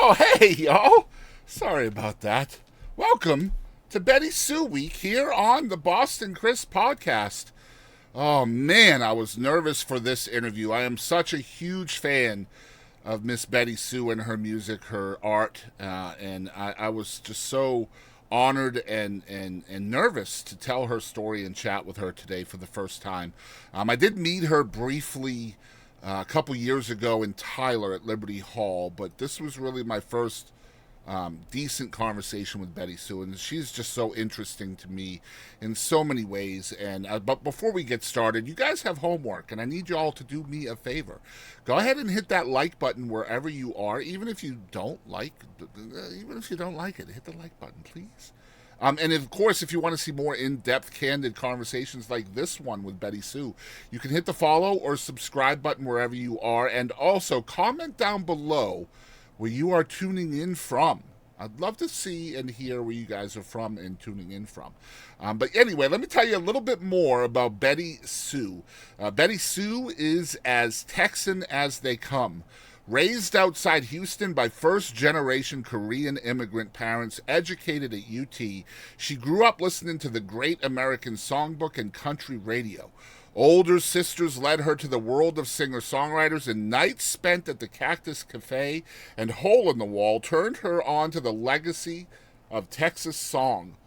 Oh, hey, y'all. Sorry about that. Welcome to BettySoo Week here on the Boston Chris podcast. Oh, man, I was nervous for this interview. I am such a huge fan of Miss BettySoo and her music, her art, and I was just so honored and nervous to tell her story and chat with her today for the first time. I did meet her briefly a couple years ago in Tyler at Liberty Hall, but this was really my first decent conversation with BettySoo, and she's just so interesting to me in so many ways. And but before we get started, you guys have homework, and I need you all to do me a favor. Go ahead and hit that like button wherever you are, even if you don't like, it. Hit the like button, please. And of course, if you want to see more in-depth, candid conversations like this one with BettySoo, you can hit the follow or subscribe button wherever you are, and also comment down below where you are tuning in from. I'd love to see and hear where you guys are from and tuning in from. But anyway, let me tell you a little bit more about BettySoo. BettySoo is as Texan as they come. Raised outside Houston by first-generation Korean immigrant parents, educated at UT, she grew up listening to the Great American Songbook and country radio. Older sisters led her to the world of singer-songwriters, and nights spent at the Cactus Cafe and Hole in the Wall turned her on to the legacy of Texas song.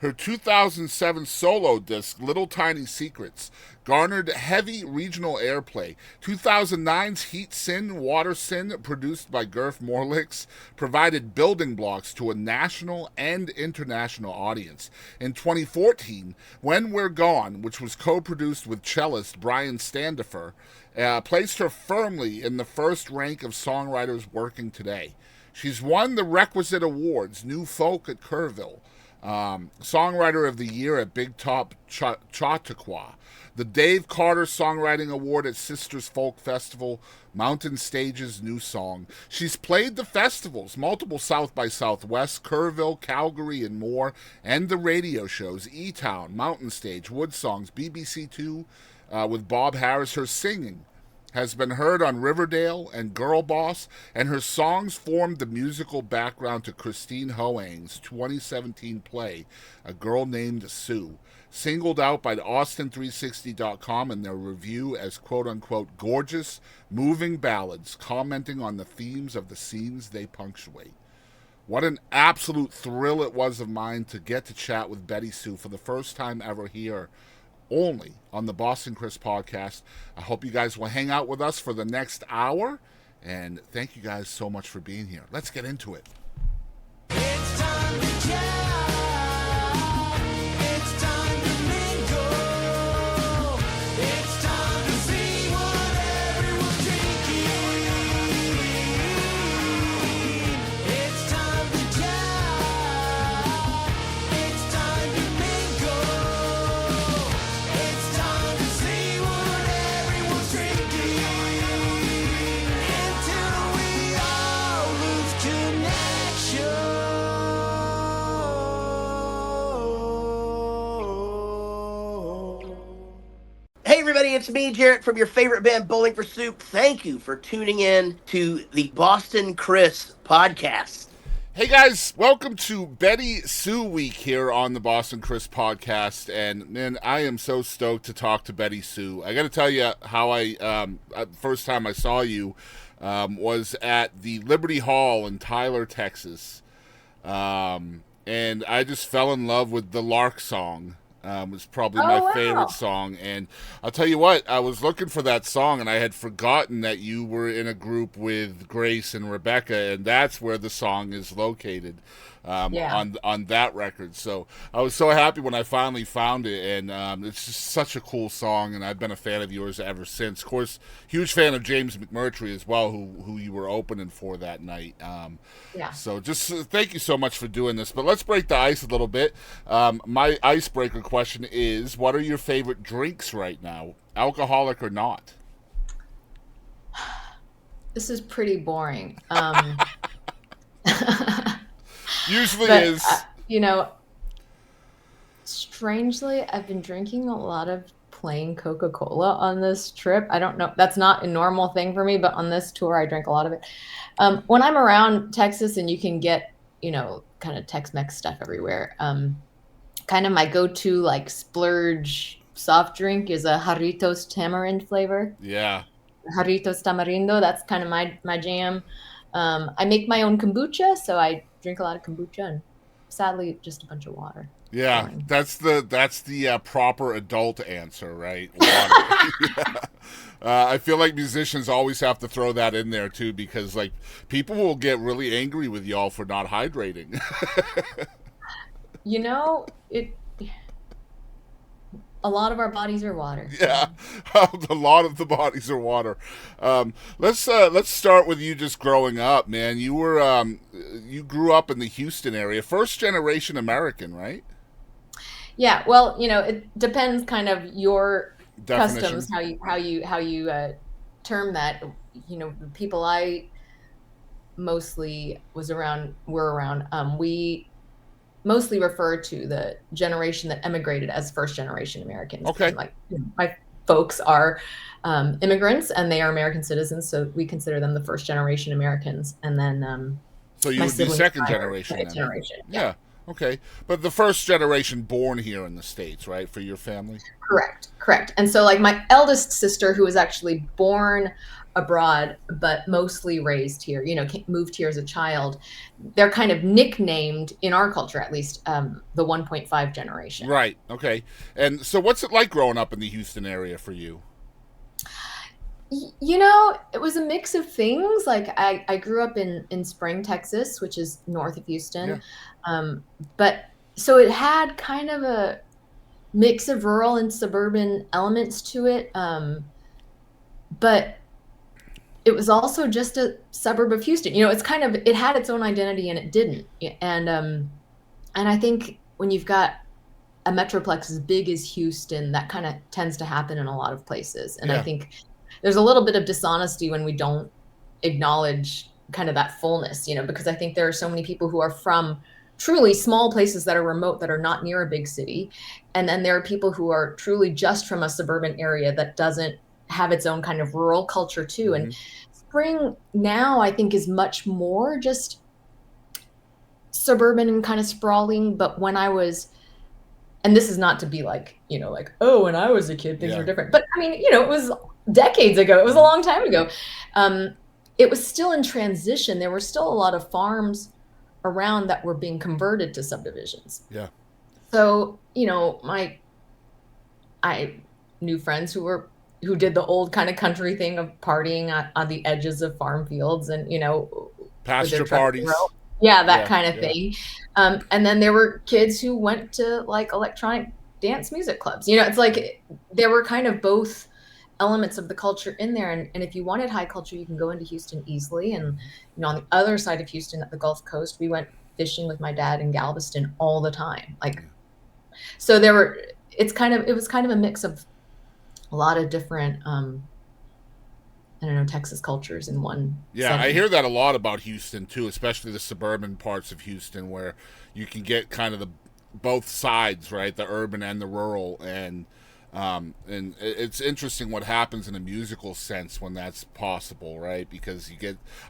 Her 2007 solo disc, Little Tiny Secrets, garnered heavy regional airplay. 2009's Heat Sin, Water Sin, produced by Gurf Morlix, provided building blocks to a national and international audience. In 2014, When We're Gone, which was co-produced with cellist Brian Standifer, placed her firmly in the first rank of songwriters working today. She's won the requisite awards, New Folk at Kerrville, Songwriter of the Year at Big Top Chautauqua, the Dave Carter Songwriting Award at Sisters Folk Festival, Mountain Stage's New Song. She's played the festivals, multiple South by Southwest, Kerrville, Calgary, and more, and the radio shows, E-Town, Mountain Stage, Wood Songs, BBC Two, with Bob Harris. Her singing has been heard on Riverdale and Girl Boss, and her songs formed the musical background to Christine Hoang's 2017 play, A Girl Named Sue, singled out by Austin360.com in their review as quote-unquote gorgeous, moving ballads commenting on the themes of the scenes they punctuate. What an absolute thrill it was of mine to get to chat with BettySoo for the first time ever here, only on the Boston Chris podcast. I hope you guys will hang out with us for the next hour, and thank you guys so much for being here. Let's get into it. It's time to chat. It's time to mingle. It's time to see what everyone's drinking. It's time to chat. It's time to mingle. It's time to see what everyone's drinking until we all lose connection. Hey everybody, it's me, Jarrett, from your favorite band, Bowling for Soup. Thank you for tuning in to the Boston Chris podcast. Hey guys, welcome to BettySoo Week here on the Boston Chris podcast, and man, I am so stoked to talk to BettySoo. I got to tell you how first time I saw you was at the Liberty Hall in Tyler, Texas, and I just fell in love with the Lark song. Was probably my favorite song, and I'll tell you what, I was looking for that song, and I had forgotten that you were in a group with Grace and Rebecca, and that's where the song is located, on that record. So I was so happy when I finally found it, and it's just such a cool song, and I've been a fan of yours ever since. Of course, huge fan of James McMurtry as well, who you were opening for that night. So just thank you so much for doing this. But let's break the ice a little bit. My icebreaker question is, what are your favorite drinks right now, alcoholic or not? This is pretty boring. Usually but, is. Strangely, I've been drinking a lot of plain Coca-Cola on this trip. I don't know. That's not a normal thing for me, but on this tour, I drank a lot of it. When I'm around Texas and you can get, kind of Tex-Mex stuff everywhere, kind of my go-to like splurge soft drink is a Jarritos tamarind flavor. Yeah. Jarritos tamarindo, that's kind of my jam. I make my own kombucha, so I drink a lot of kombucha and sadly just a bunch of water. Yeah, Boring. that's the proper adult answer, right? Water. Yeah. I feel like musicians always have to throw that in there too, because like people will get really angry with y'all for not hydrating. It. A lot of our bodies are water. Yeah, a lot of the bodies are water. Let's start with you just growing up, man. You grew up in the Houston area, first generation American, right? Yeah, well, it depends kind of your Definition. customs, how you term that. The people I mostly were around. We mostly refer to the generation that emigrated as first generation Americans. Okay. Like my folks are immigrants and they are American citizens, so we consider them the first generation Americans. And then so you my would be siblings second and I are generation. second generation. Yeah. Okay, but the first generation born here in the States, right, for your family? Correct. And so like my eldest sister, who was actually born abroad but mostly raised here, moved here as a child, they're kind of nicknamed in our culture, at least, the 1.5 generation. Right. Okay. And so what's it like growing up in the Houston area for you? It was a mix of things. Like I grew up in Spring, Texas, which is north of Houston. Yeah. But so it had kind of a mix of rural and suburban elements to it. But it was also just a suburb of Houston. It had its own identity and it didn't. And I think when you've got a metroplex as big as Houston, that kind of tends to happen in a lot of places. And Yeah. I think there's a little bit of dishonesty when we don't acknowledge kind of that fullness, because I think there are so many people who are from truly small places that are remote, that are not near a big city. And then there are people who are truly just from a suburban area that doesn't have its own kind of rural culture too. Mm-hmm. And Spring now I think is much more just suburban and kind of sprawling. But when I was, and this is not to be like, oh, when I was a kid, things were different. But I mean, it was decades ago. It was a long time ago. It was still in transition. There were still a lot of farms around that were being converted to subdivisions. Yeah. So, I knew friends who did the old kind of country thing of partying on the edges of farm fields and, pasture parties. Yeah, that kind of thing. And then there were kids who went to like electronic dance music clubs. It's like there were kind of both elements of the culture in there. And if you wanted high culture, you can go into Houston easily. And, on the other side of Houston at the Gulf Coast, we went fishing with my dad in Galveston all the time. So it was kind of a mix of a lot of different, Texas cultures in one. Yeah, setting. I hear that a lot about Houston too, especially the suburban parts of Houston where you can get kind of both sides, right? The urban and the rural. And it's interesting what happens in a musical sense when that's possible, right? Because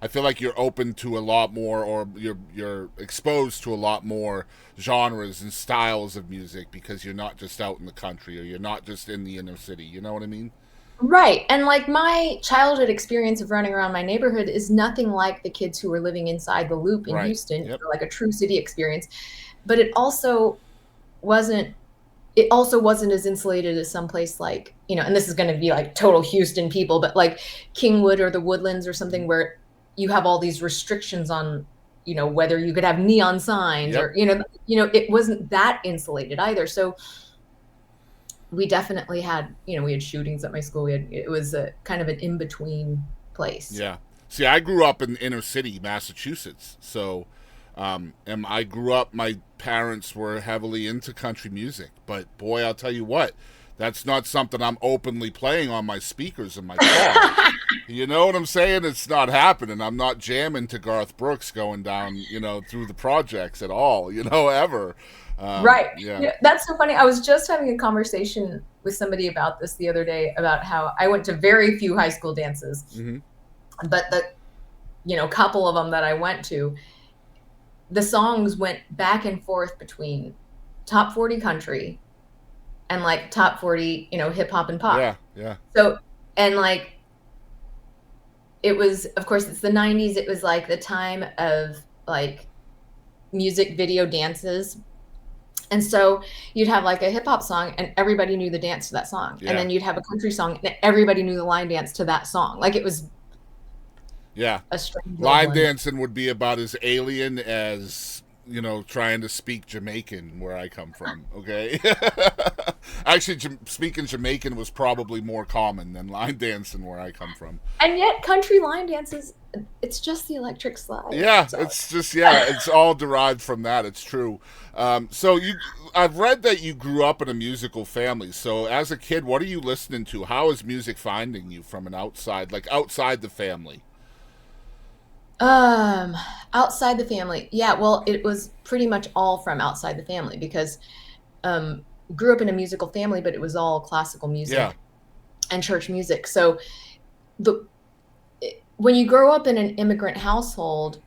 I feel like you're open to a lot more, or you're exposed to a lot more genres and styles of music because you're not just out in the country or you're not just in the inner city. You know what I mean? Right. And like my childhood experience of running around my neighborhood is nothing like the kids who were living inside the loop in Houston, like a true city experience. But it also wasn't as insulated as someplace like, and this is going to be like total Houston people, but like Kingwood or the Woodlands or something where you have all these restrictions on, whether you could have neon signs or, it wasn't that insulated either. So we definitely had, we had shootings at my school. It was a kind of an in-between place. Yeah. See, I grew up in inner city, Massachusetts. So, and my parents were heavily into country music, but boy, I'll tell you what, That's not something I'm openly playing on my speakers in my car. You know what I'm saying? It's not happening. I'm not jamming to Garth Brooks going down, through the projects at all, ever. Right. Yeah. That's so funny. I was just having a conversation with somebody about this the other day, about how I went to very few high school dances, but the, couple of them that I went to, the songs went back and forth between top 40 country and like top 40, hip hop and pop. Yeah. So, and like, it was, of course, it's the 90s. It was like the time of like music video dances. And so you'd have like a hip hop song and everybody knew the dance to that song. Yeah. And then you'd have a country song and everybody knew the line dance to that song. Like, it was a strange line dancing would be about as alien as, trying to speak Jamaican where I come from. Okay. Actually, speaking Jamaican was probably more common than line dancing where I come from. And yet country line dances, it's just the electric slide. Yeah, so. It's just, it's all derived from that. It's true. So I've read that you grew up in a musical family. So as a kid, what are you listening to? How is music finding you from outside the family? Outside the family. Yeah, well, it was pretty much all from outside the family, because grew up in a musical family, but it was all classical music and church music. So when you grow up in an immigrant household,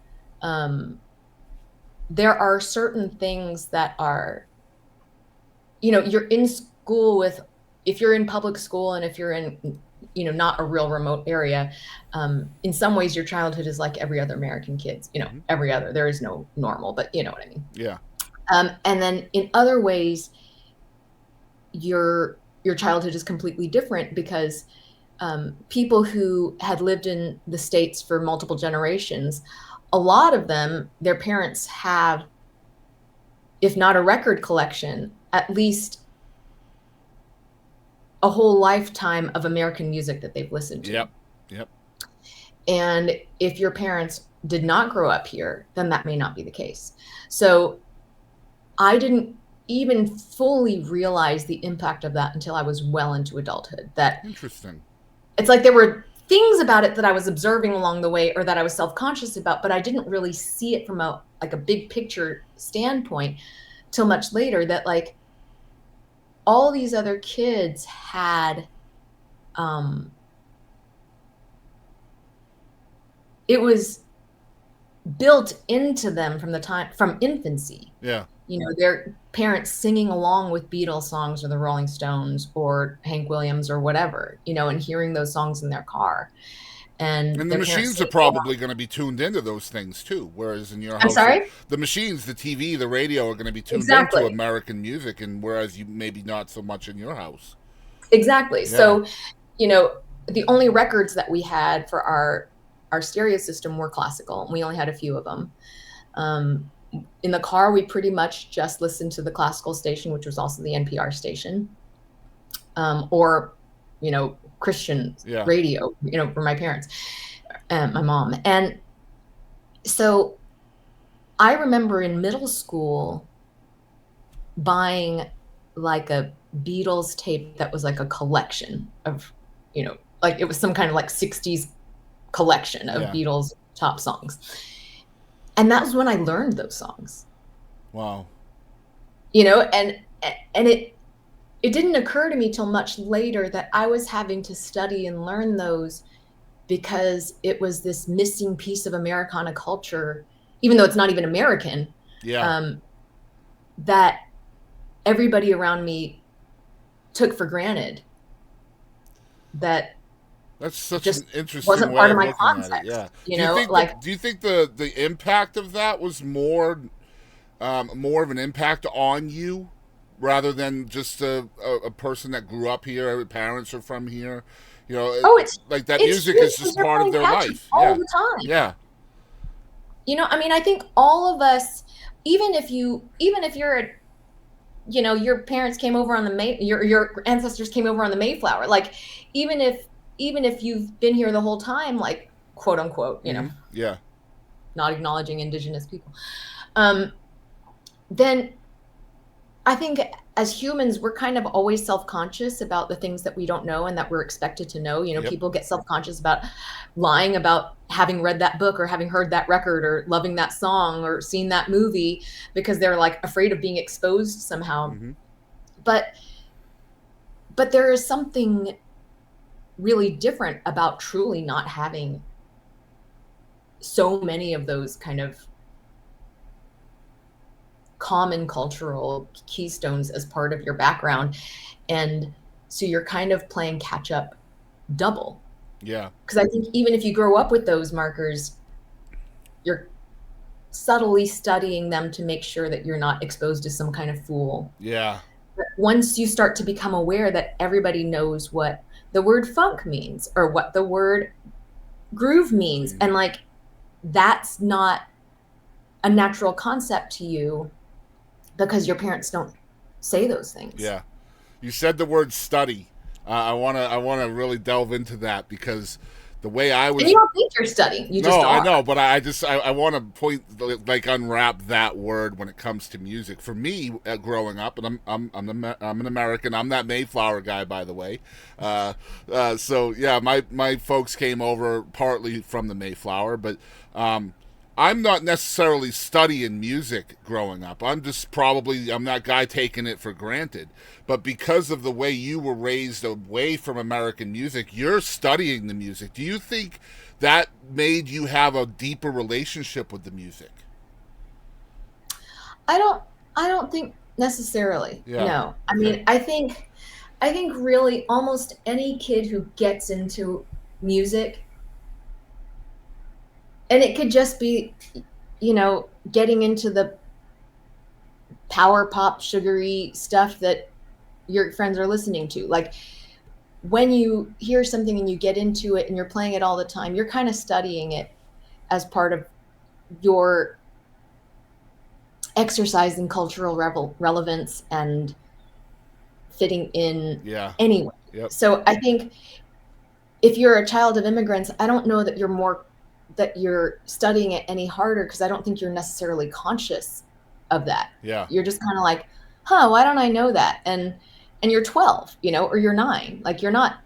there are certain things that are, you're in school with, if you're in public school and if you're in, not a real remote area, in some ways your childhood is like every other American kid's, every other, there is no normal, but you know what I mean? Yeah. And then in other ways, your childhood is completely different, because people who had lived in the States for multiple generations, a lot of them, their parents have, if not a record collection, at least a whole lifetime of American music that they've listened to. Yep. And if your parents did not grow up here, then that may not be the case. So I didn't even fully realize the impact of that until I was well into adulthood. That interesting. It's like there were things about it that I was observing along the way, or that I was self-conscious about, but I didn't really see it from a big picture standpoint till much later, that like all these other kids had, it was built into them from infancy. Yeah. Their parents singing along with Beatles songs or the Rolling Stones or Hank Williams or whatever, and hearing those songs in their car. And the machines are probably going to be tuned into those things too. Whereas in your house, I'm sorry? The machines, the TV, the radio are going to be tuned into American music, and whereas you maybe not so much in your house. Exactly. Yeah. So, the only records that we had for our stereo system were classical, and we only had a few of them. In the car, we pretty much just listened to the classical station, which was also the NPR station, or, Christian radio, for my parents, my mom. And so I remember in middle school buying like a Beatles tape that was like a collection of, like it was some kind of like 60s collection of Beatles top songs. And that was when I learned those songs. Wow. And it didn't occur to me till much later that I was having to study and learn those because it was this missing piece of Americana culture, even though it's not even American, that everybody around me took for granted. That's such just an interesting wasn't way part of of my looking context, at it. Do you think the impact of that was more of an impact on you rather than just a person that grew up here, parents are from here? It's like that music is just part of their life all the time. Yeah. I think all of us, even if you're your parents came over on your ancestors came over on the Mayflower, like even if you've been here the whole time, like quote unquote, not acknowledging indigenous people, then I think as humans, we're kind of always self-conscious about the things that we don't know and that we're expected to know. Yep. People get self-conscious about lying about having read that book or having heard that record or loving that song or seen that movie because they're like afraid of being exposed somehow. Mm-hmm. But there is something really different about truly not having so many of those kind of common cultural keystones as part of your background. And so you're kind of playing catch up double. Yeah. Because I think even if you grow up with those markers, you're subtly studying them to make sure that you're not exposed to some kind of fool. Yeah. But once you start to become aware that everybody knows what the word funk means or what the word groove means, and like that's not a natural concept to you because your parents don't say those things. Yeah. You said the word study. I wanna really delve into that because the way I was. And you don't think you're studying. You just are. I know, but I want to point, like, unwrap that word when it comes to music. For me, growing up, and I'm an American. I'm that Mayflower guy, by the way. So yeah, my folks came over partly from the Mayflower, but I'm not necessarily studying music growing up. I'm that guy taking it for granted. But because of the way you were raised away from American music, you're studying the music. Do you think that made you have a deeper relationship with the music? I don't think necessarily. Yeah. No. I mean, I think really almost any kid who gets into music, and it could just be, getting into the power pop sugary stuff that your friends are listening to. Like when you hear something and you get into it and you're playing it all the time, you're kind of studying it as part of your exercise in cultural relevance and fitting in anyway. Yep. So I think if you're a child of immigrants, I don't know that you're studying it any harder because I don't think you're necessarily conscious of that. Yeah. You're just kind of like, why don't I know that? And you're 12, or you're 9. Like you're not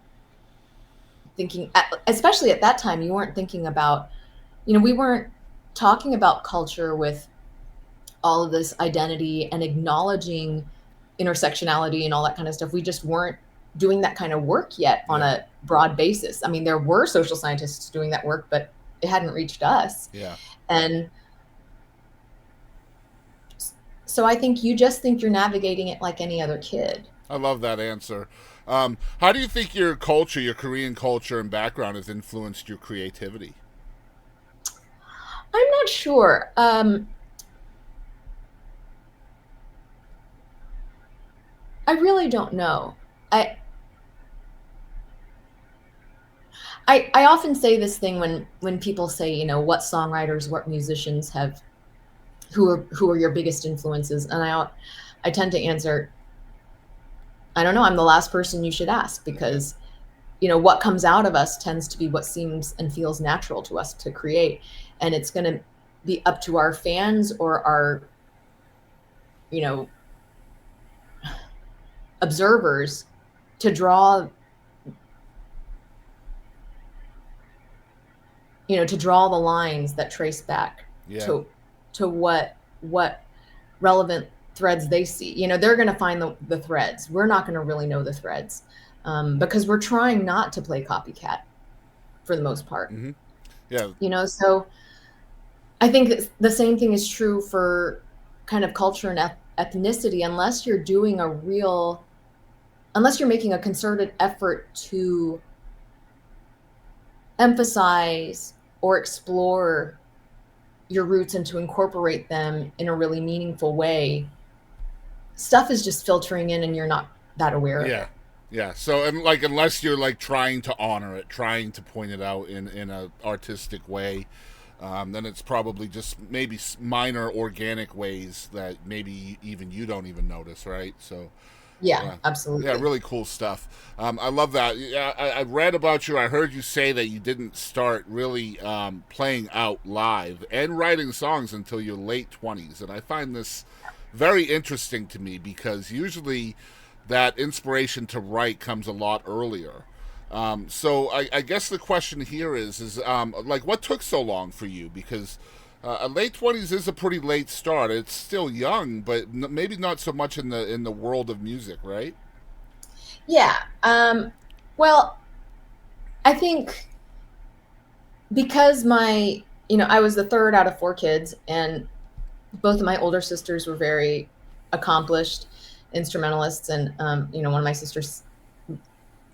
thinking, especially at that time, you weren't thinking about, we weren't talking about culture with all of this identity and acknowledging intersectionality and all that kind of stuff. We just weren't doing that kind of work yet on a broad basis. I mean, there were social scientists doing that work, but it hadn't reached us. Yeah. And so I think you just think you're navigating it like any other kid. I love that answer. How do you think your culture, your Korean culture and background has influenced your creativity? I'm not sure. I really don't know. I often say this thing when people say, what songwriters, what musicians who are your biggest influences, and I tend to answer, I don't know. I'm the last person you should ask because, what comes out of us tends to be what seems and feels natural to us to create, and it's going to be up to our fans or our, observers to draw the lines that trace back to what relevant threads they see. They're going to find the threads. We're not going to really know the threads because we're trying not to play copycat for the most part. Mm-hmm. Yeah. So I think the same thing is true for kind of culture and ethnicity, unless you're making a concerted effort to emphasize or explore your roots and to incorporate them in a really meaningful way. Stuff is just filtering in and you're not that aware of it. Yeah. So, and like, unless you're like trying to honor it, trying to point it out in a artistic way, then it's probably just maybe minor organic ways that maybe even you don't even notice, right? So, yeah, absolutely. Yeah, really cool stuff. I love that. I read about you. I heard you say that you didn't start really playing out live and writing songs until your late 20s, and I find this very interesting to me because usually that inspiration to write comes a lot earlier. So I guess the question here is like, what took so long for you? Because a late 20s is a pretty late start. It's still young, but maybe not so much in the world of music, right? Yeah. Well, I think because I was the third out of four kids, and both of my older sisters were very accomplished instrumentalists. And, one of my sisters,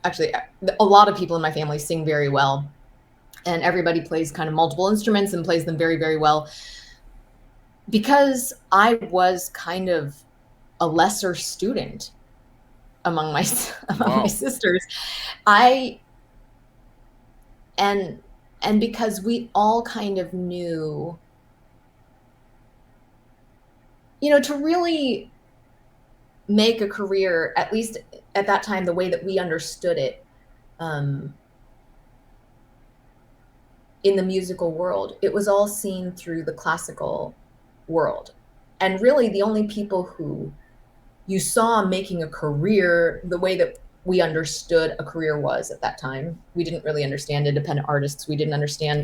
actually, a lot of people in my family sing very well, and everybody plays kind of multiple instruments and plays them very, very well. Because I was kind of a lesser student among my sisters, and because we all kind of knew, to really make a career, at least at that time, the way that we understood it, in the musical world, it was all seen through the classical world. And really the only people who you saw making a career the way that we understood a career was at that time. We didn't really understand independent artists. We didn't understand,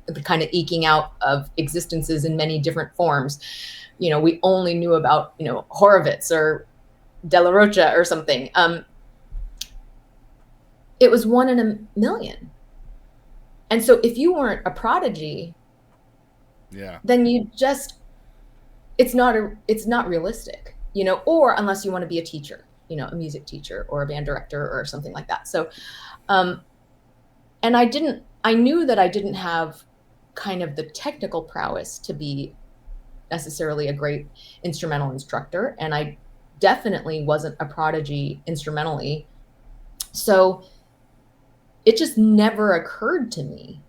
the kind of eking out of existences in many different forms. We only knew about, Horowitz or De La Rocha or something. It was 1 in a million. And so if you weren't a prodigy, then it's not realistic, or unless you want to be a teacher, a music teacher or a band director or something like that. So, and I knew that I didn't have kind of the technical prowess to be necessarily a great instrumental instructor. And I definitely wasn't a prodigy instrumentally. So it just never occurred to me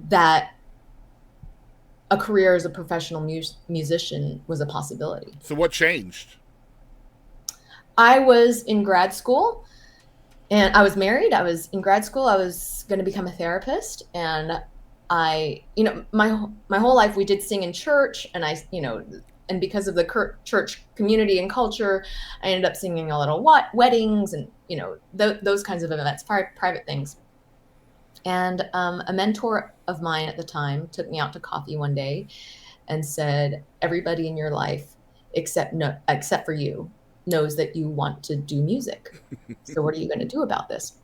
that a career as a professional musician was a possibility. So what changed? I was in grad school and I was married. I was in grad school. I was going to become a therapist, and my whole life we did sing in church, and and because of the church community and culture, I ended up singing a little weddings and, those kinds of events, private things. And a mentor of mine at the time took me out to coffee one day and said, everybody in your life, except for you, knows that you want to do music. So what are you going to do about this?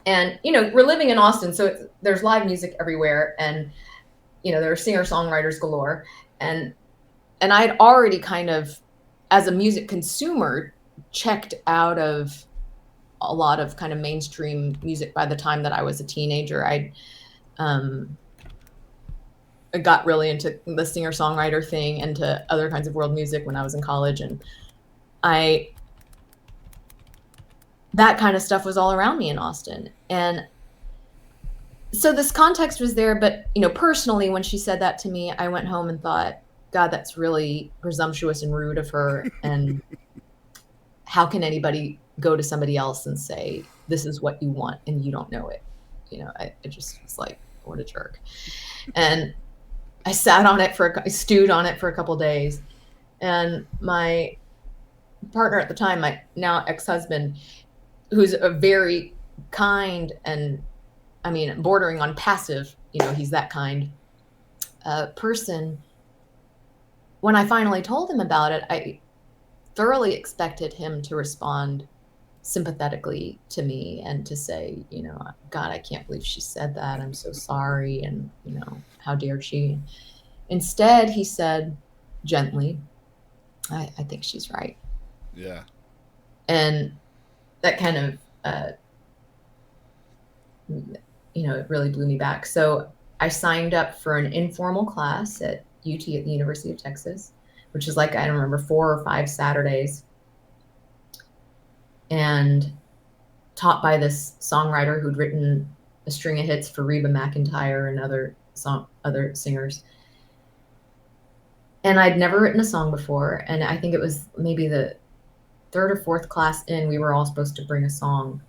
And, we're living in Austin, so there's live music everywhere. And, there are singer-songwriters galore. And I'd already kind of, as a music consumer, checked out of a lot of kind of mainstream music by the time that I was a teenager. I got really into the singer-songwriter thing and to other kinds of world music when I was in college. And that kind of stuff was all around me in Austin. And so this context was there, but, personally, when she said that to me, I went home and thought, God, that's really presumptuous and rude of her. And how can anybody go to somebody else and say, this is what you want and you don't know it? I just was like, what a jerk. And I stewed on it for a couple of days. And my partner at the time, my now ex-husband, who's a very kind and, bordering on passive, he's that kind person. When I finally told him about it, I thoroughly expected him to respond sympathetically to me and to say, God, I can't believe she said that. I'm so sorry. And, how dare she? Instead, he said gently, I think she's right. Yeah. And that kind of, it really blew me back. So I signed up for an informal class at UT at the University of Texas, which is like, I don't remember, 4 or 5 Saturdays, and taught by this songwriter who'd written a string of hits for Reba McEntire and other singers. And I'd never written a song before. And I think it was maybe the 3rd or 4th class in, we were all supposed to bring a song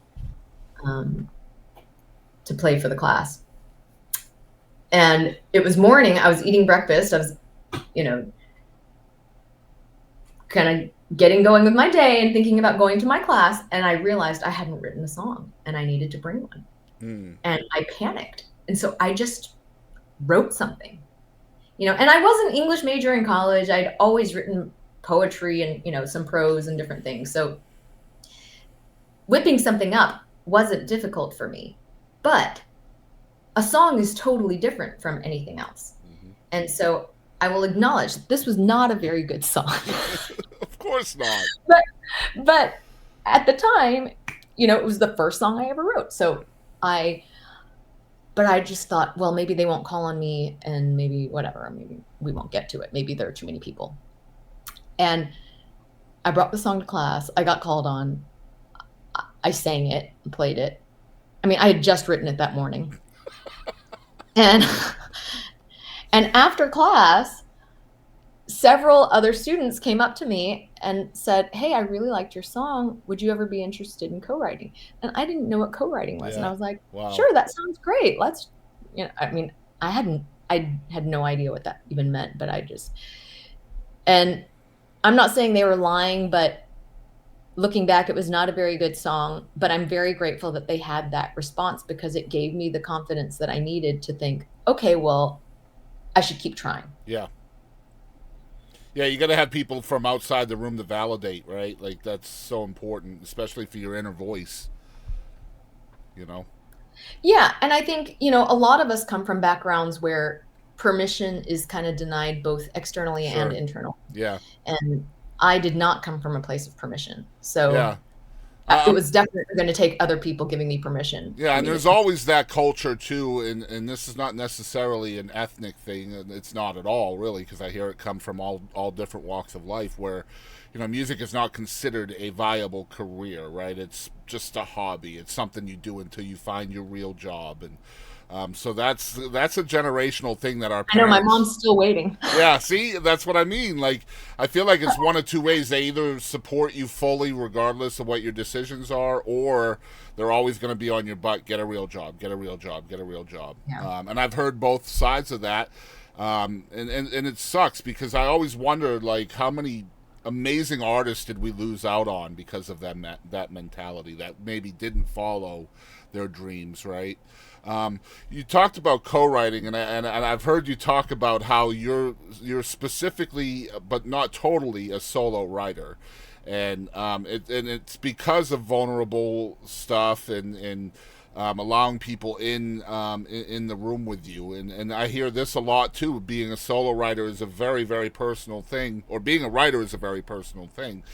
to play for the class. And it was morning. I was eating breakfast. I was, kind of getting going with my day and thinking about going to my class. And I realized I hadn't written a song and I needed to bring one. And I panicked. And so I just wrote something, and I was an English major in college. I'd always written poetry and, some prose and different things. So whipping something up wasn't difficult for me, but a song is totally different from anything else. And so I will acknowledge this was not a very good song. Of course not. But at the time, it was the first song I ever wrote. So I just thought, well, maybe they won't call on me and maybe whatever, maybe we won't get to it. Maybe there are too many people. And I brought the song to class. I got called on. I sang it and played it. I mean, I had just written it that morning. And after class, several other students came up to me and said, hey, I really liked your song. Would you ever be interested in co-writing? And I didn't know what co-writing was. Yeah. And I was like, wow. Sure, that sounds great. Let's, I had no idea what that even meant, but and I'm not saying they were lying, but looking back, it was not a very good song, but I'm very grateful that they had that response because it gave me the confidence that I needed to think, okay, well, I should keep trying. Yeah. Yeah, you got to have people from outside the room to validate, right? Like, that's so important, especially for your inner voice, Yeah, and I think, a lot of us come from backgrounds where permission is kind of denied both externally and internal. Yeah. And I did not come from a place of permission. So yeah. It was definitely going to take other people giving me permission. Yeah, and there's always that culture, too, and this is not necessarily an ethnic thing. It's not at all, really, because I hear it come from all different walks of life where, music is not considered a viable career, right? It's just a hobby. It's something you do until you find your real job, and so that's a generational thing that our parents... I know, my mom's still waiting. Yeah, see, that's what I mean. Like, I feel like it's one of two ways. They either support you fully regardless of what your decisions are, or they're always going to be on your butt, get a real job, get a real job, get a real job. Yeah. And I've heard both sides of that, and it sucks because I always wonder, like, how many amazing artists did we lose out on because of that mentality that maybe didn't follow their dreams, right? You talked about co-writing, and I've heard you talk about how you're specifically, but not totally, a solo writer, and it's because of vulnerable stuff and allowing people in the room with you, and I hear this a lot too. Being a solo writer is a very, very personal thing, or being a writer is a very personal thing.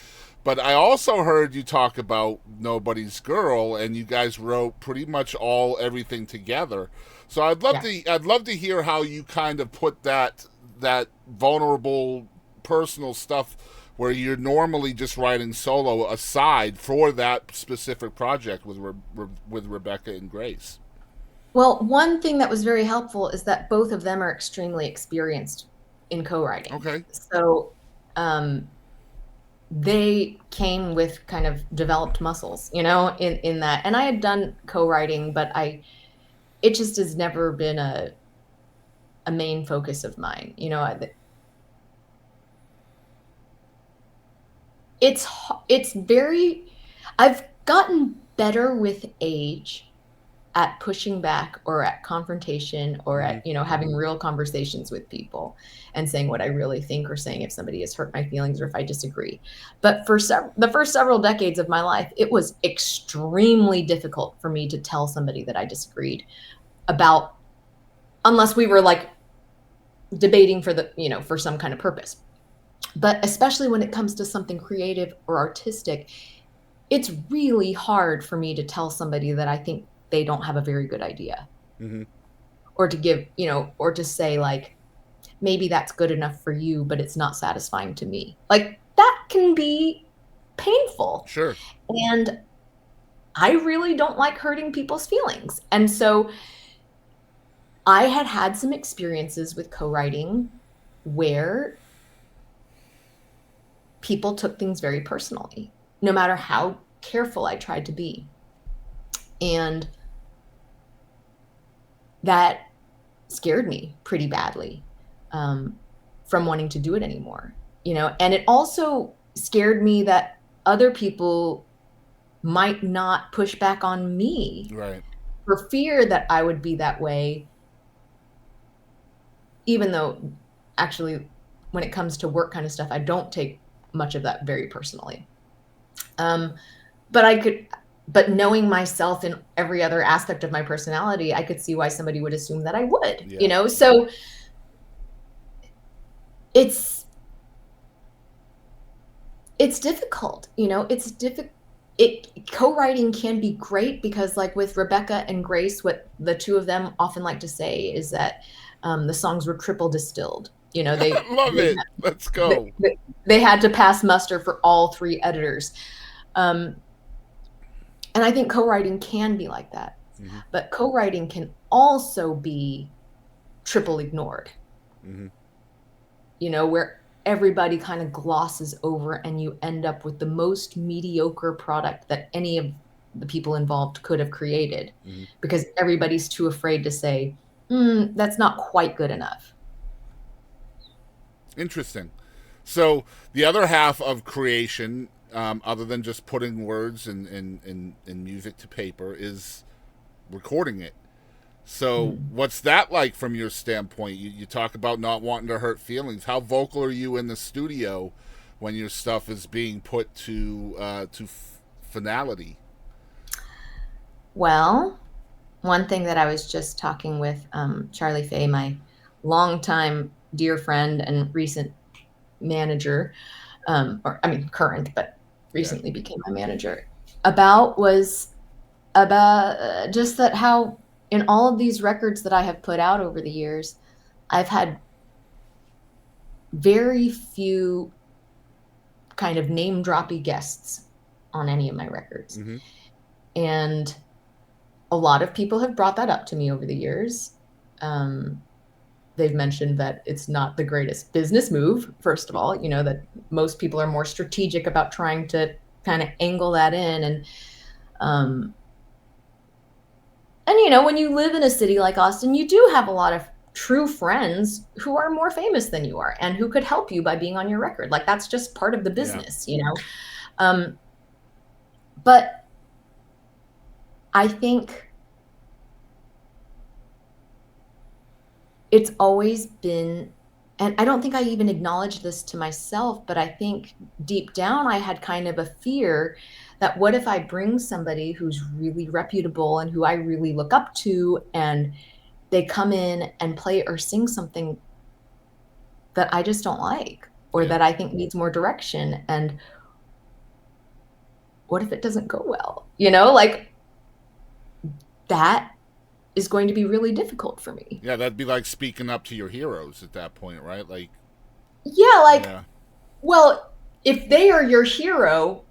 But I also heard you talk about Nobody's Girl, and you guys wrote pretty much everything together. So I'd love to hear how you kind of put that vulnerable, personal stuff where you're normally just writing solo aside for that specific project with Rebecca and Grace. Well, one thing that was very helpful is that both of them are extremely experienced in co-writing. Okay. So, they came with kind of developed muscles, in that. And I had done co-writing, but it just has never been a main focus of mine. I've gotten better with age at pushing back or at confrontation or at, having real conversations with people and saying what I really think or saying if somebody has hurt my feelings or if I disagree. But for the first several decades of my life, it was extremely difficult for me to tell somebody that I disagreed about, unless we were like debating for some kind of purpose. But especially when it comes to something creative or artistic, it's really hard for me to tell somebody that I think they don't have a very good idea. Mm-hmm. Or to give, or to say like, maybe that's good enough for you, but it's not satisfying to me. Like, that can be painful. Sure. And I really don't like hurting people's feelings. And so I had some experiences with co-writing where people took things very personally, no matter how careful I tried to be. And that scared me pretty badly from wanting to do it anymore, and it also scared me that other people might not push back on me. Right. For fear that I would be that way, even though actually when it comes to work kind of stuff, I don't take much of that very personally. But knowing myself in every other aspect of my personality, I could see why somebody would assume that I would, you know? So it's difficult, you know, it's difficult. Co-writing can be great because, like with Rebecca and Grace, what the two of them often like to say is that the songs were triple distilled. You know, they love it. Let's go. They had to pass muster for all three editors. And I think co-writing can be like that. Mm-hmm. But co-writing can also be triple ignored. Mm-hmm. You know, where everybody kind of glosses over and you end up with the most mediocre product that any of the people involved could have created, mm-hmm. because everybody's too afraid to say, that's not quite good enough. Interesting. So the other half of creation, other than just putting words and music to paper, is recording it. So what's that like from your standpoint? You talk about not wanting to hurt feelings. How vocal are you in the studio when your stuff is being put to finality? Well, one thing that I was just talking with Charlie Fay, my longtime dear friend and recent manager, current, but recently became my manager, was about just that how in all of these records that I have put out over the years, I've had very few kind of name-droppy guests on any of my records. Mm-hmm. And a lot of people have brought that up to me over the years. They've mentioned that it's not the greatest business move, first of all, you know, that most people are more strategic about trying to kind of angle that in. And, you know, when you live in a city like Austin, you do have a lot of true friends who are more famous than you are and who could help you by being on your record. Like, that's just part of the business, you know? But I think it's always been, and I don't think I even acknowledged this to myself, but I think deep down I had kind of a fear that what if I bring somebody who's really reputable and who I really look up to, and they come in and play or sing something that I just don't like, or that I think needs more direction, and what if it doesn't go well? You know, like, that is going to be really difficult for me. Yeah, that'd be like speaking up to your heroes at that point, right? Like, well, if they are your hero,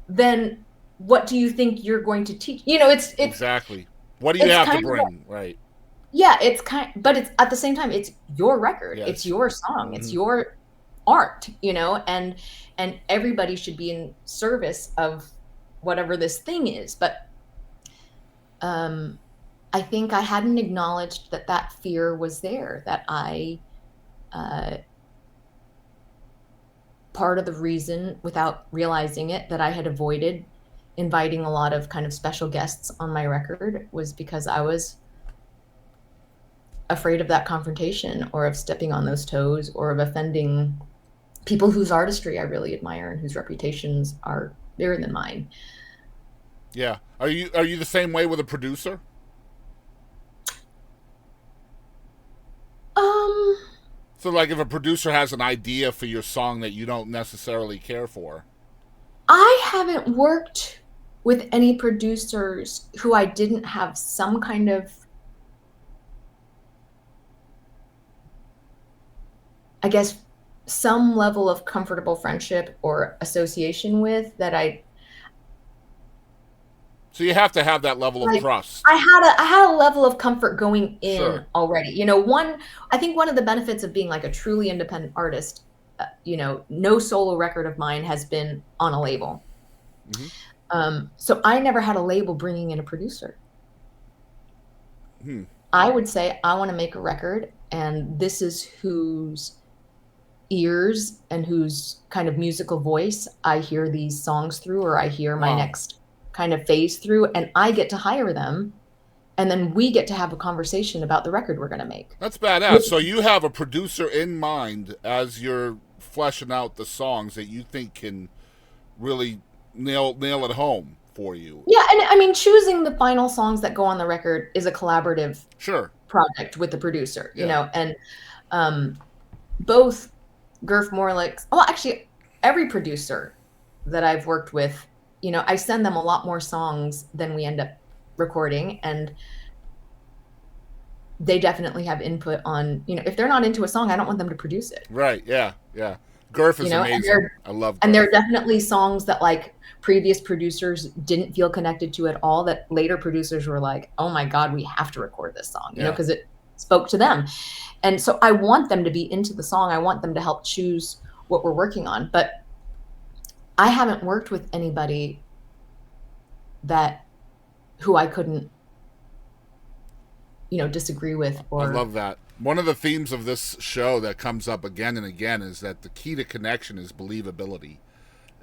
then what do you think you're going to teach? You know, it's exactly. What do you have to bring, right? Yeah, but it's at the same time, it's your record. Yes. It's your song. Mm-hmm. It's your art, you know, and everybody should be in service of whatever this thing is. But I think I hadn't acknowledged that fear was there, that part of the reason, without realizing it, that I had avoided inviting a lot of kind of special guests on my record was because I was afraid of that confrontation, or of stepping on those toes, or of offending people whose artistry I really admire and whose reputations are bigger than mine. Yeah. Are you the same way with a producer? So, like, if a producer has an idea for your song that you don't necessarily care for? I haven't worked with any producers who I didn't have some kind of, I guess, some level of comfortable friendship or association with, that I... So you have to have that level of trust. I had a level of comfort going in already. You know, I think one of the benefits of being like a truly independent artist, you know, no solo record of mine has been on a label. Mm-hmm. So I never had a label bringing in a producer. I would say, I want to make a record, and this is whose ears and whose kind of musical voice I hear these songs through, or I hear my next kind of phase through, and I get to hire them. And then we get to have a conversation about the record we're going to make. That's badass. So you have a producer in mind as you're fleshing out the songs that you think can really nail it home for you. Yeah, and I mean, choosing the final songs that go on the record is a collaborative project with the producer, you know, and both Gerf Morlick, well, actually, every producer that I've worked with, you know, I send them a lot more songs than we end up recording, and they definitely have input on, you know, if they're not into a song, I don't want them to produce it. Right, yeah. Gerf is amazing. I love Gerf. And there are definitely songs that like previous producers didn't feel connected to at all, that later producers were like, oh my God, we have to record this song, you know, because it spoke to them. And so I want them to be into the song. I want them to help choose what we're working on. But I haven't worked with anybody who I couldn't, you know, disagree with. Or I love that. One of the themes of this show that comes up again and again is that the key to connection is believability.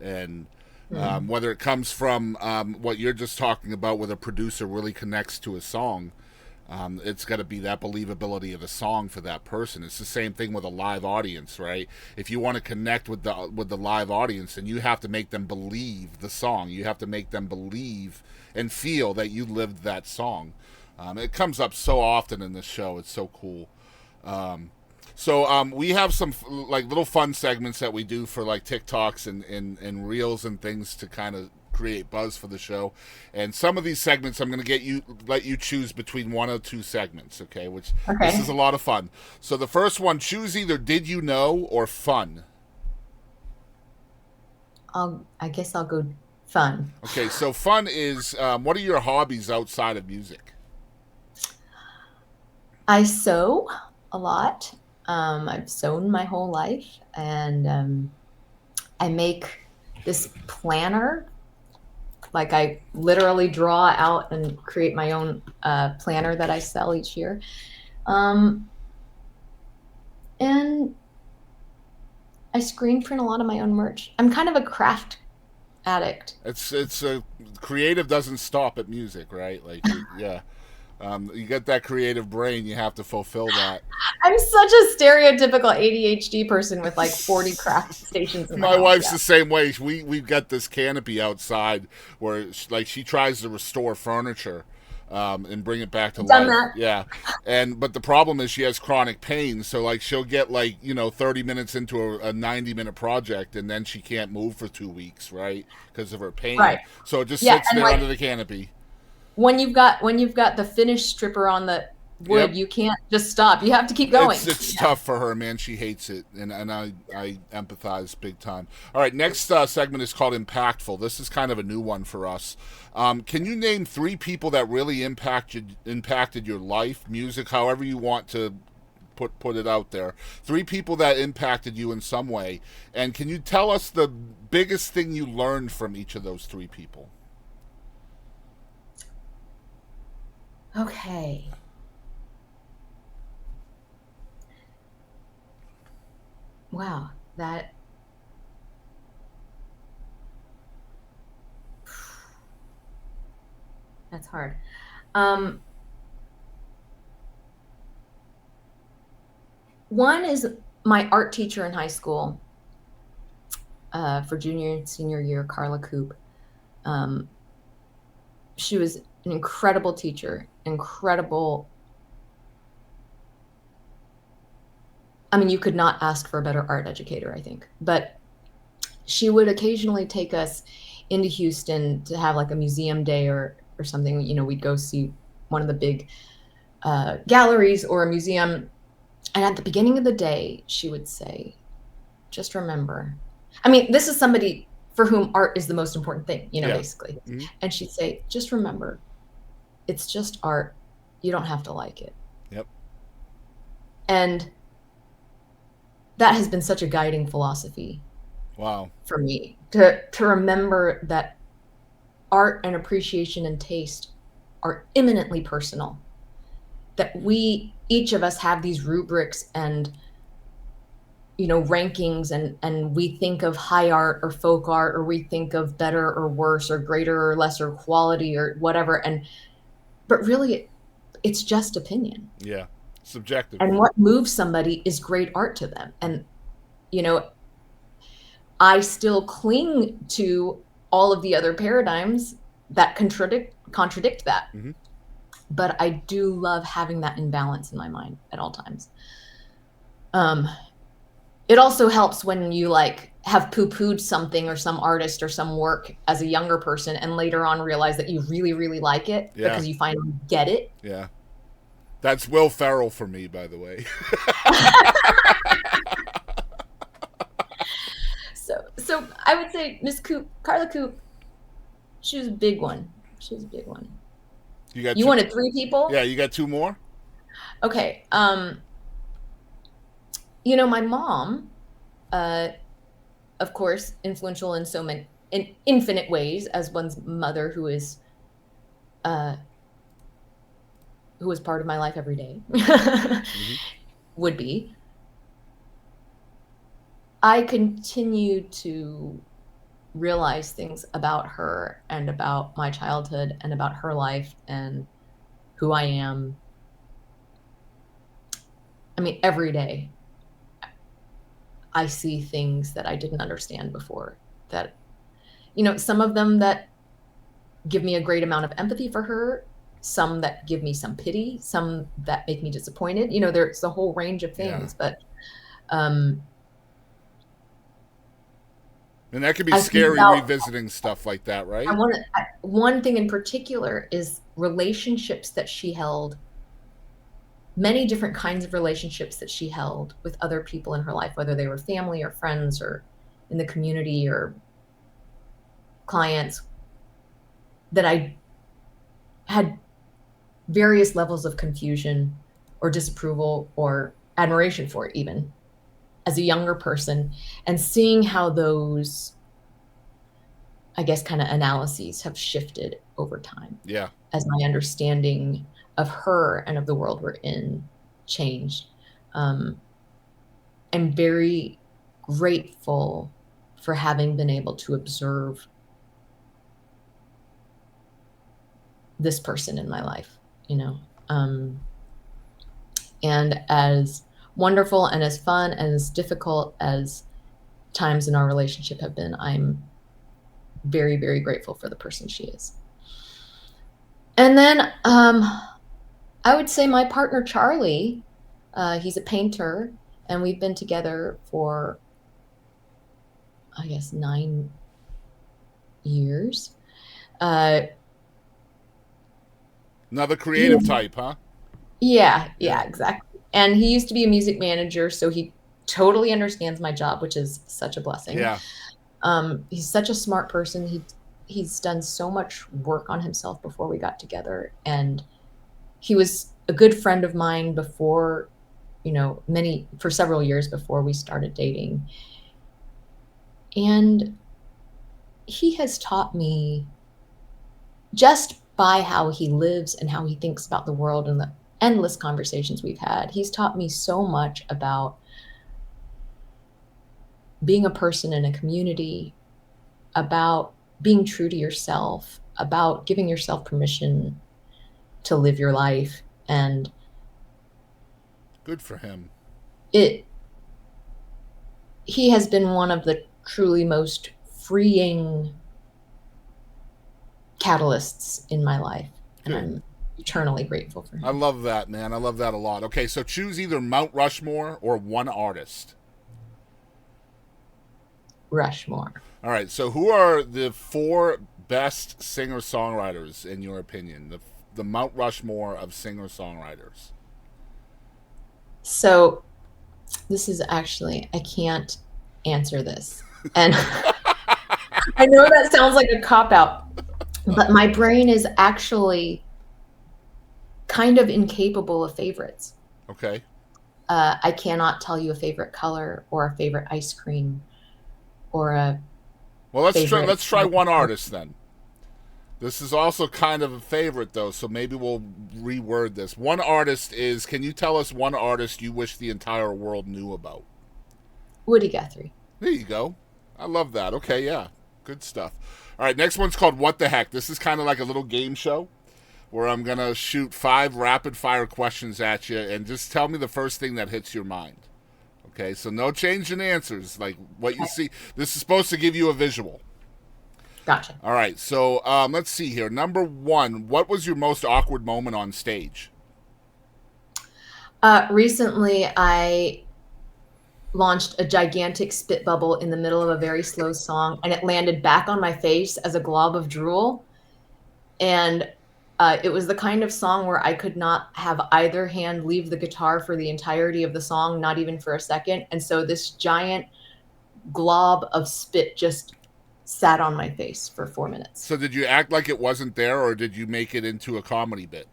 And whether it comes from what you're just talking about, where a producer really connects to a song, it's got to be that believability of the song for that person. It's the same thing with a live audience, right? If you want to connect with the live audience, then you have to make them believe the song. You have to make them believe and feel that you lived that song. It comes up so often in this show. It's so cool. So we have some like little fun segments that we do for like TikToks and reels and things to kind of create buzz for the show. And some of these segments I'm going to let you choose between one or two segments, okay? This is a lot of fun. So the first one, choose either did you know or fun. I guess I'll go fun. Okay, so fun is what are your hobbies outside of music? I sew a lot. I've sewn my whole life, and I make this planner. Like I literally draw out and create my own planner that I sell each year. And I screen print a lot of my own merch. I'm kind of a craft addict. It's creative doesn't stop at music, right? Like, yeah. You get that creative brain, you have to fulfill that. I'm such a stereotypical ADHD person with like 40 craft stations in my house. Wife's the same way. We've got this canopy outside where like she tries to restore furniture and bring it back to life. That. Yeah. But the problem is she has chronic pain, so like she'll get like, 30 minutes into a 90-minute project and then she can't move for 2 weeks, right? Because of her pain. Right. So it just sits there under the canopy. When you've got the finish stripper on the wood, you can't just stop. You have to keep going. It's tough for her, man. She hates it, and I empathize big time. All right, next segment is called Impactful. This is kind of a new one for us. Can you name 3 people that really impacted your life, music, however you want to put it out there? 3 people that impacted you in some way, and can you tell us the biggest thing you learned from each of those 3 people? Okay. Wow, that's hard. One is my art teacher in high school for junior and senior year, Carla Coop. She was an incredible teacher, incredible. I mean, you could not ask for a better art educator, I think. But she would occasionally take us into Houston to have like a museum day or something. We'd go see one of the big galleries or a museum. And at the beginning of the day, she would say, just remember. I mean, this is somebody for whom art is the most important thing, basically. Mm-hmm. And she'd say, just remember, it's just art. You don't have to like it. Yep. And that has been such a guiding philosophy. Wow. For me to remember that art and appreciation and taste are eminently personal, that each of us have these rubrics and rankings and we think of high art or folk art, or we think of better or worse or greater or lesser quality or whatever. But really it's just opinion. Yeah. Subjective. And what moves somebody is great art to them. And, I still cling to all of the other paradigms that contradict that. Mm-hmm. But I do love having that in balance in my mind at all times. It also helps when you have poo-pooed something or some artist or some work as a younger person and later on realize that you really, really like it because you finally get it. Yeah. That's Will Ferrell for me, by the way. So I would say Miss Coop, Carla Coop, she was a big one. She was a big one. You wanted 3 people? Yeah, you got 2 more? Okay. My mom, of course, influential in in infinite ways as one's mother, who is part of my life every day, mm-hmm. would be. I continue to realize things about her and about my childhood and about her life and who I am. I mean, every day I see things that I didn't understand before, that, some of them that give me a great amount of empathy for her, some that give me some pity, some that make me disappointed. There's a whole range of things, but, and that can be scary revisiting stuff like that, right? One thing in particular is relationships that she held, many different kinds of relationships that she held with other people in her life, whether they were family or friends or in the community or clients, that I had various levels of confusion or disapproval or admiration for, even as a younger person, and seeing how those, I guess, kind of analyses have shifted over time. Yeah. As my understanding of her and of the world we're in changed. I'm very grateful for having been able to observe this person in my life, and as wonderful and as fun and as difficult as times in our relationship have been, I'm very, very grateful for the person she is. And then I would say my partner, Charlie, he's a painter, and we've been together for, I guess, 9 years. Another creative type, huh? Yeah, exactly. And he used to be a music manager, so he totally understands my job, which is such a blessing. Yeah. He's such a smart person. He's done so much work on himself before we got together, and he was a good friend of mine before, for several years before we started dating. And he has taught me, just by how he lives and how he thinks about the world and the endless conversations we've had, he's taught me so much about being a person in a community, about being true to yourself, about giving yourself permission to live your life. And good for him. He has been one of the truly most freeing catalysts in my life. Good. And I'm eternally grateful for him. I love that, man. I love that a lot. Okay, so choose either Mount Rushmore or one artist. Rushmore. All right, so who are the 4 best singer-songwriters in your opinion? The Mount Rushmore of singer-songwriters. So this is actually, I can't answer this. And I know that sounds like a cop-out, but my brain is actually kind of incapable of favorites. Okay. I cannot tell you a favorite color or a favorite ice cream or a Well, let's try one artist then. This is also kind of a favorite though, so maybe we'll reword this. One artist is, can you tell us one artist you wish the entire world knew about? Woody Guthrie. There you go. I love that. Okay, yeah. Good stuff. All right, next one's called What the Heck. This is kind of like a little game show where I'm going to shoot 5 rapid-fire questions at you, and just tell me the first thing that hits your mind. Okay, so no change in answers. Like what you see. This is supposed to give you a visual. Gotcha. All right, so let's see here. Number 1, what was your most awkward moment on stage? Recently, I launched a gigantic spit bubble in the middle of a very slow song, and it landed back on my face as a glob of drool. And it was the kind of song where I could not have either hand leave the guitar for the entirety of the song, not even for a second. And so this giant glob of spit just sat on my face for 4 minutes. So did you act like it wasn't there, or did you make it into a comedy bit?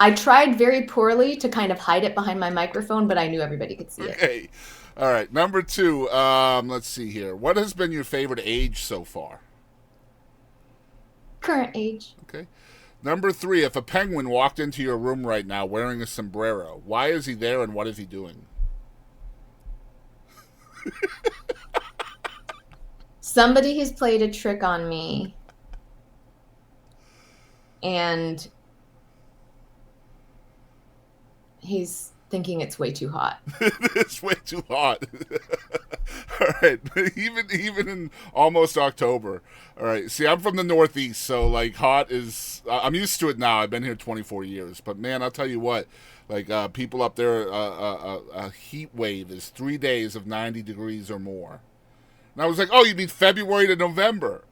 I tried very poorly to kind of hide it behind my microphone, but I knew everybody could see it. Okay. All right. Number 2, let's see here. What has been your favorite age so far? Current age. Okay. Number 3, if a penguin walked into your room right now wearing a sombrero, why is he there and what is he doing? Somebody has played a trick on me, and he's thinking it's way too hot. It's way too hot. All right. Even in almost October. All right. See, I'm from the Northeast, so like hot is I'm used to it now. I've been here 24 years, but man, I'll tell you what. Like people up there, a heat wave is 3 days of 90 degrees or more. And I was like, oh, you mean February to November?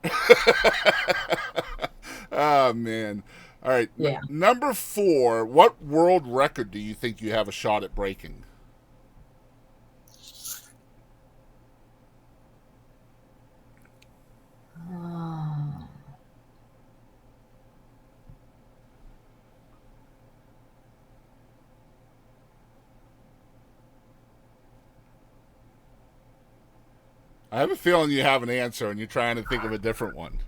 Oh man. All right. Yeah. Number 4, what world record do you think you have a shot at breaking? I have a feeling you have an answer and you're trying to think of a different one.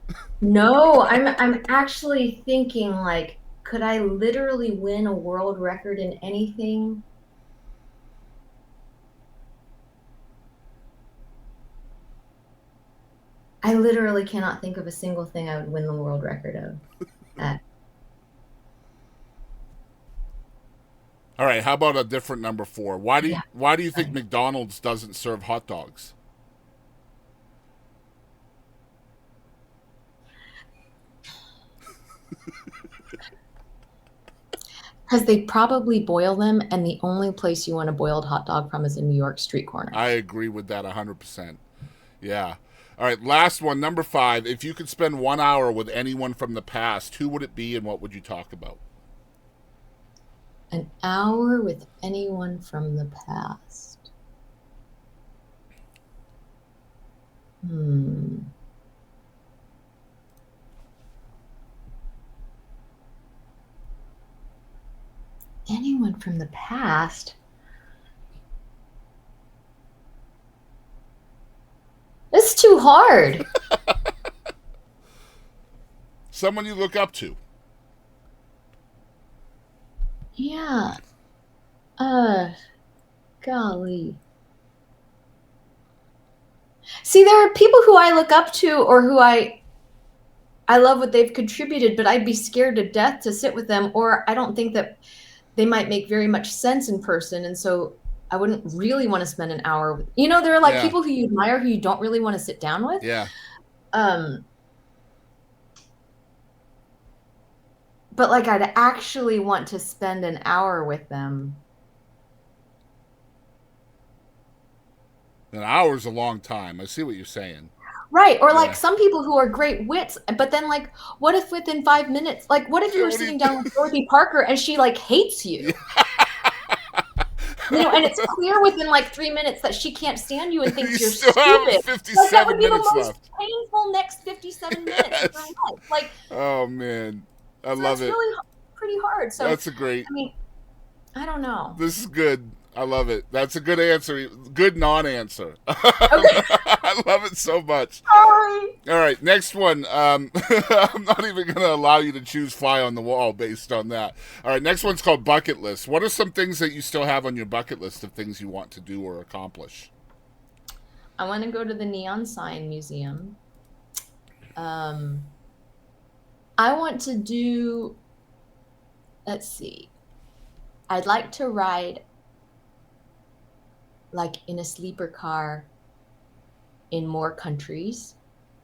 No, I'm actually thinking, like, could I literally win a world record in anything? I literally cannot think of a single thing I would win the world record of. All right, how about a different number 4? Why do you think McDonald's doesn't serve hot dogs? Because they probably boil them, and the only place you want a boiled hot dog from is a New York street corner. I agree with that 100%. Yeah. All right, last one, number 5. If you could spend 1 hour with anyone from the past, who would it be and what would you talk about? An hour with anyone from the past. Anyone from the past? It's too hard. Someone you look up to. Yeah. Golly. See, there are people who I look up to or who I love what they've contributed, but I'd be scared to death to sit with them, or I don't think that they might make very much sense in person, and so I wouldn't really want to spend an hour with. You know, there are like people who you admire who you don't really want to sit down with. Yeah. But like I'd actually want to spend an hour with them. An hour's a long time. I see what you're saying. Right. Or like some people who are great wits, but then like, what if within 5 minutes, like what if you were sitting down with Dorothy Parker and she like hates you? You know, and it's clear within like 3 minutes that she can't stand you and thinks you're still stupid. have 57 like, that would be the minutes most left. painful next 57 minutes of your life. Like, oh man, I love it. It's really pretty hard. So that's a great. I mean, I don't know. This is good. I love it. That's a good answer. Good non-answer. Okay. I love it so much. Sorry. All right, next one. I'm not even going to allow you to choose fly on the wall based on that. All right, next one's called bucket list. What are some things that you still have on your bucket list of things you want to do or accomplish? I want to go to the Neon Sign Museum. I want to do, let's see. I'd like to ride like in a sleeper car in more countries,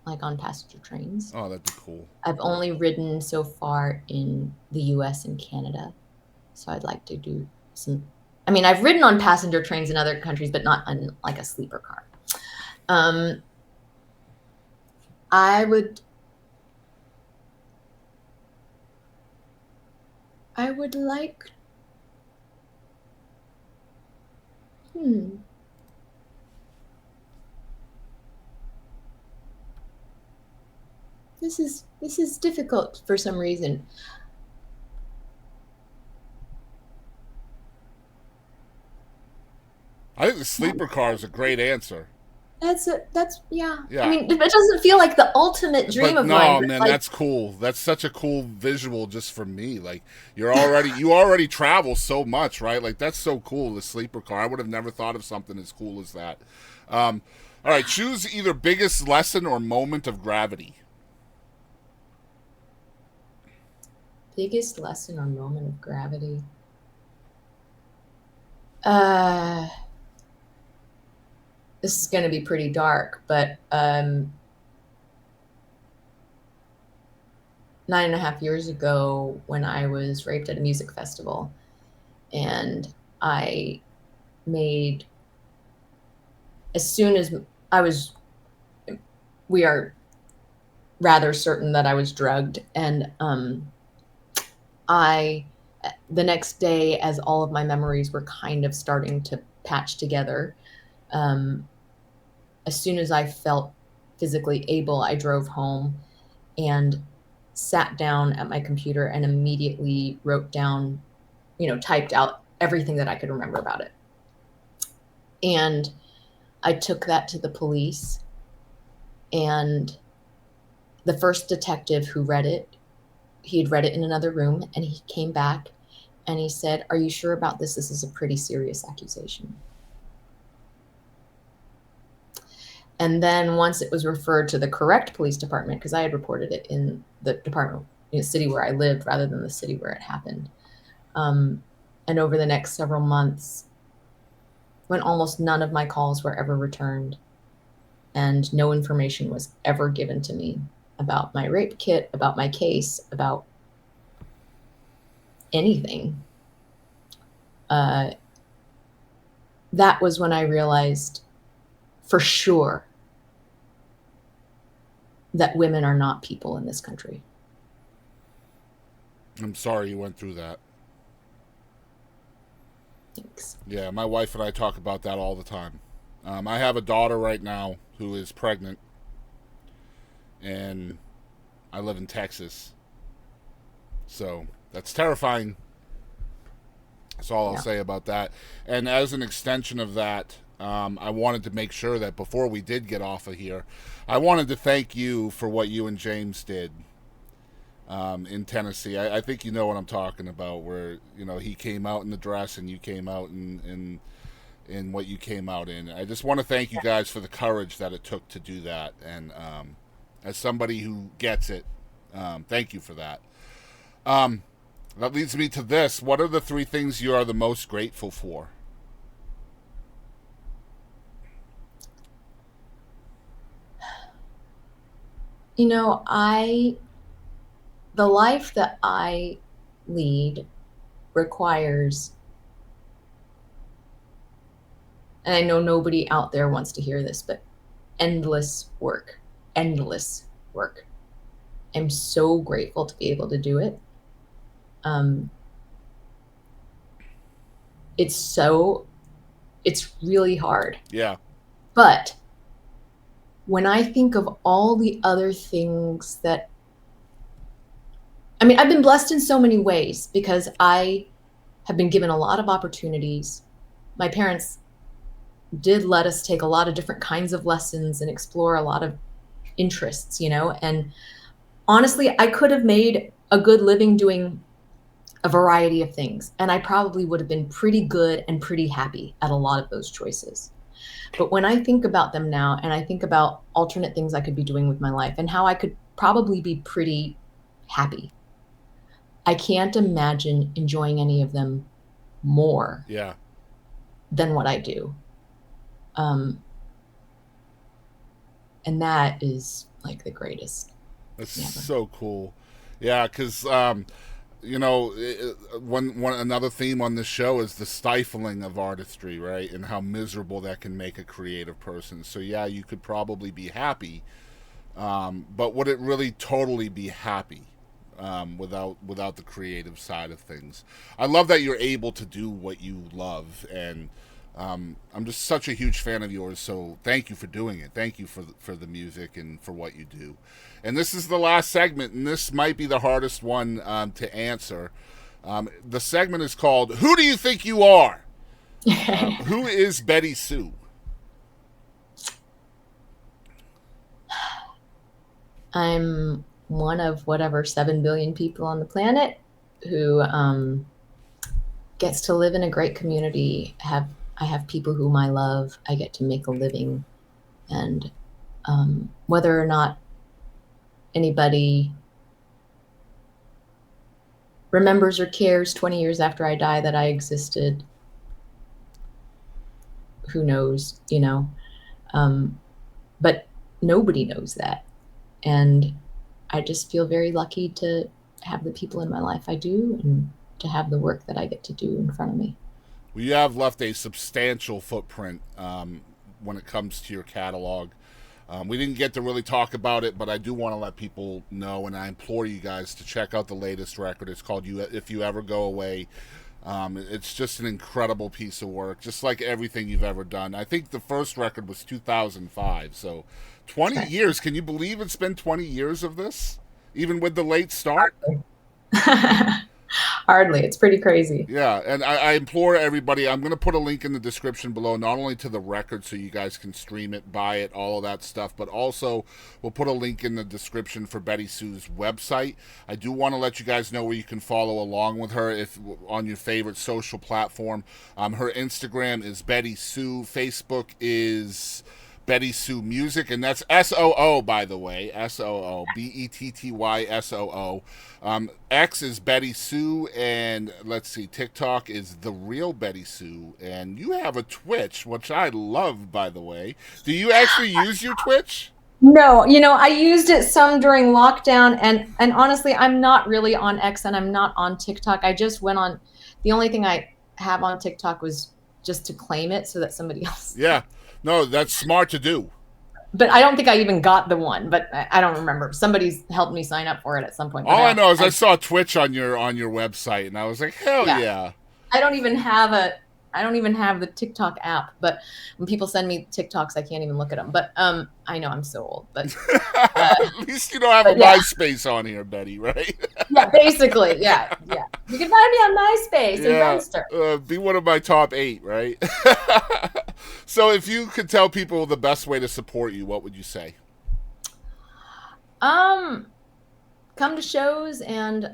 like on passenger trains. Oh, that'd be cool. I've only ridden so far in the US and Canada. So I'd like to do some, I mean, I've ridden on passenger trains in other countries, but not on like a sleeper car. I would like, this is difficult for some reason. I think the sleeper car is a great answer. That's yeah. I mean, it doesn't feel like the ultimate dream of mine. No, man, like, that's cool. That's such a cool visual just for me. Like you already travel so much, right? Like that's so cool. The sleeper car. I would have never thought of something as cool as that. All right, choose either biggest lesson or moment of gravity. Biggest lesson or moment of gravity. This is going to be pretty dark, but 9.5 years ago when I was raped at a music festival, and I made, as soon as we are rather certain that I was drugged, and the next day, as all of my memories were kind of starting to patch together, as soon as I felt physically able, I drove home and sat down at my computer and immediately wrote down, typed out everything that I could remember about it. And I took that to the police, and the first detective who read it, he had read it in another room, and he came back and he said, "Are you sure about this? This is a pretty serious accusation." And then once it was referred to the correct police department, because I had reported it in the department, city where I lived rather than the city where it happened. And over the next several months, when almost none of my calls were ever returned and no information was ever given to me about my rape kit, about my case, about anything, that was when I realized for sure that women are not people in this country. I'm sorry you went through that. Thanks. Yeah, my wife and I talk about that all the time. I have a daughter right now who is pregnant, and I live in Texas. So that's terrifying. That's all I'll say about that. And as an extension of that, I wanted to make sure that before we did get off of here, I wanted to thank you for what you and James did in Tennessee. I think you know what I'm talking about, where he came out in the dress and you came out in what you came out in. I just want to thank you guys for the courage that it took to do that. And as somebody who gets it, thank you for that. That leads me to this. What are the 3 things you are the most grateful for? The life that I lead requires, and I know nobody out there wants to hear this, but endless work. I'm so grateful to be able to do it. It's really hard. Yeah. But when I think of all the other things that, I've been blessed in so many ways because I have been given a lot of opportunities. my parents did let us take a lot of different kinds of lessons and explore a lot of interests, and honestly, I could have made a good living doing a variety of things, and I probably would have been pretty good and pretty happy at a lot of those choices. But when I think about them now, and I think about alternate things I could be doing with my life and how I could probably be pretty happy, I can't imagine enjoying any of them more than what I do. And that is like the greatest. That's so cool. Yeah, because another theme on this show is the stifling of artistry, right? And how miserable that can make a creative person. So yeah, you could probably be happy, but would it really totally be happy without the creative side of things? I love that you're able to do what you love, and I'm just such a huge fan of yours, so thank you for doing it. Thank you for the music and for what you do. And this is the last segment, and this might be the hardest one to answer. The segment is called, Who Do You Think You Are? Who is BettySoo? I'm one of whatever 7 billion people on the planet who gets to live in a great community. I have people whom I love. I get to make a living. And whether or not anybody remembers or cares 20 years after I die that I existed, who knows, but nobody knows that. And I just feel very lucky to have the people in my life I do and to have the work that I get to do in front of me. Well, you have left a substantial footprint when it comes to your catalog. We didn't get to really talk about it, but I do want to let people know, and I implore you guys to check out the latest record. It's called If You Ever Go Away. It's just an incredible piece of work, just like everything you've ever done. I think the first record was 2005, so 20 years. Can you believe it's been 20 years of this, even with the late start? Hardly. It's pretty crazy. Yeah, and I implore everybody, I'm going to put a link in the description below, not only to the record so you guys can stream it, buy it, all of that stuff, but also we'll put a link in the description for BettySoo's website. I do want to let you guys know where you can follow along with her if on your favorite social platform. Her Instagram is BettySoo. Facebook is BettySoo Music, and that's SOO, by the way. SOO. BETTYSOO. X is BettySoo, and let's see, TikTok is The Real BettySoo, and you have a Twitch, which I love, by the way. Do you actually use your Twitch? No, I used it some during lockdown, and honestly, I'm not really on X, and I'm not on TikTok. I just went on, the only thing I have on TikTok was just to claim it so that somebody else. Yeah. No, that's smart to do. But I don't think I even got the one, but I don't remember. Somebody's helped me sign up for it at some point. All I know is I saw Twitch on your website, and I was like, hell yeah. I don't even have the TikTok app, but when people send me TikToks, I can't even look at them. But I know I'm so old, but at least you don't have a MySpace on here, Betty, right? Yeah, basically, yeah. You can find me on MySpace and Friendster. Be one of my top 8, right? So if you could tell people the best way to support you, what would you say? Come to shows and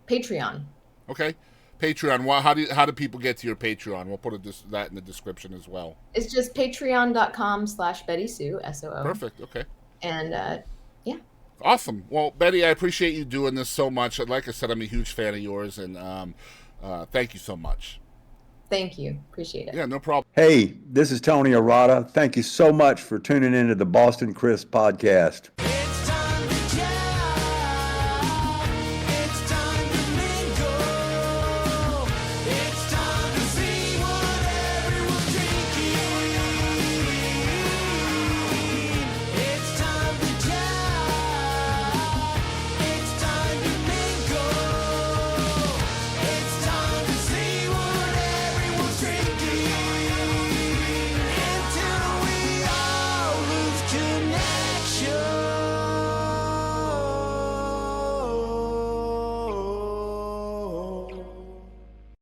Patreon. Okay. Patreon. How do people get to your Patreon? We'll put that in the description as well. It's just patreon.com/BettySoo, SOO. Perfect. Okay. And yeah. Awesome. Well, Betty, I appreciate you doing this so much. Like I said, I'm a huge fan of yours, and thank you so much. Thank you. Appreciate it. Yeah, no problem. Hey, this is Tony Arata. Thank you so much for tuning into the Boston Chris podcast.